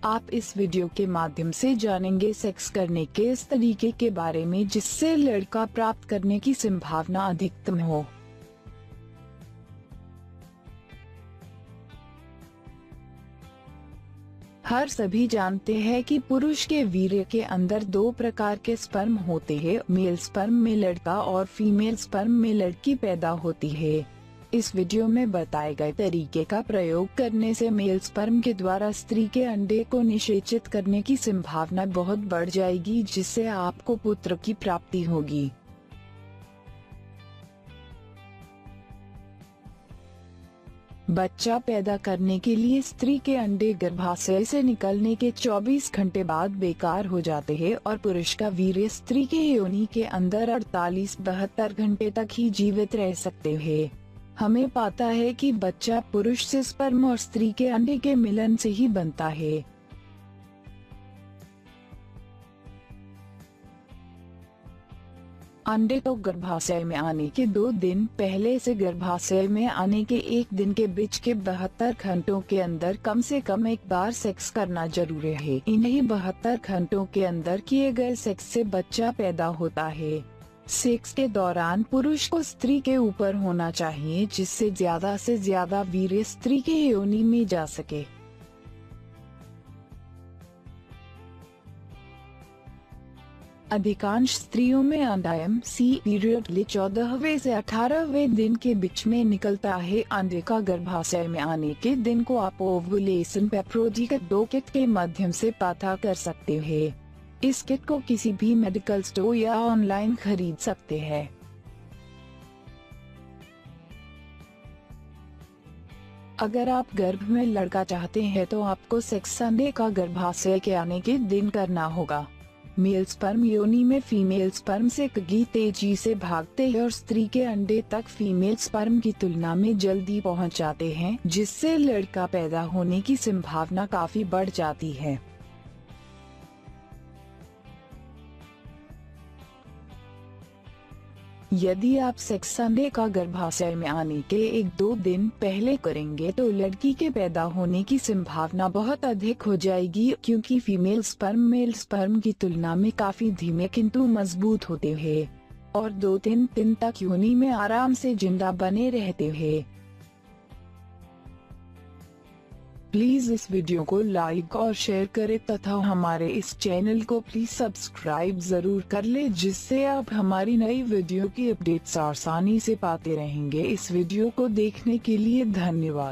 आप इस वीडियो के माध्यम से जानेंगे सेक्स करने के इस तरीके के बारे में जिससे लड़का प्राप्त करने की संभावना अधिकतम हो। हर सभी जानते हैं कि पुरुष के वीर्य के अंदर दो प्रकार के स्पर्म होते हैं। मेल स्पर्म में लड़का और फीमेल स्पर्म में लड़की पैदा होती है। इस वीडियो में बताए गए तरीके का प्रयोग करने से मेल स्पर्म के द्वारा स्त्री के अंडे को निषेचित करने की संभावना बहुत बढ़ जाएगी, जिससे आपको पुत्र की प्राप्ति होगी। बच्चा पैदा करने के लिए स्त्री के अंडे गर्भाशय से निकलने के 24 घंटे बाद बेकार हो जाते हैं और पुरुष का वीर्य स्त्री के योनि के अंदर 48-72 घंटे तक ही जीवित रह सकते हैं। हमें पता है कि बच्चा पुरुष से स्पर्म और स्त्री के अंडे के मिलन से ही बनता है। अंडे को गर्भाशय में आने के 2 दिन पहले से गर्भाशय में आने के 1 दिन के बीच के 72 घंटों के अंदर कम से कम एक बार सेक्स करना जरूरी है। इन्हीं 72 घंटों के अंदर किए गए सेक्स से बच्चा पैदा होता है। सेक्स के दौरान पुरुष को स्त्री के ऊपर होना चाहिए, जिससे ज्यादा से ज्यादा वीर्य स्त्री के योनि में जा सके। अधिकांश स्त्रियों में अंडाशय पीरियड 14वें से 18वें दिन के बीच में निकलता है। अंडे का गर्भाशय में आने के दिन को आप ओवुलेशन पेप्रोडिक्ट 2 किट के माध्यम से पता कर सकते हैं। इस किट को किसी भी मेडिकल स्टोर या ऑनलाइन खरीद सकते हैं। अगर आप गर्भ में लड़का चाहते हैं तो आपको सेक्स अंडे का गर्भाशय के आने के दिन करना होगा। मेल स्पर्म योनि में फीमेल स्पर्म से कहीं तेजी से भागते हैं और स्त्री के अंडे तक फीमेल स्पर्म की तुलना में जल्दी पहुंच जाते हैं, जिससे लड़का पैदा होने की संभावना काफी बढ़ जाती है। यदि आप सेक्स अंडे का गर्भाशय में आने के 1-2 दिन पहले करेंगे तो लड़की के पैदा होने की संभावना बहुत अधिक हो जाएगी, क्योंकि फीमेल स्पर्म मेल स्पर्म की तुलना में काफी धीमे किंतु मजबूत होते हैं और 2-3 दिन तक योनि में आराम से जिंदा बने रहते हैं। प्लीज इस वीडियो को लाइक और शेयर करें तथा हमारे इस चैनल को प्लीज सब्सक्राइब जरूर कर ले, जिससे आप हमारी नई वीडियो की अपडेट्स आसानी से पाते रहेंगे। इस वीडियो को देखने के लिए धन्यवाद।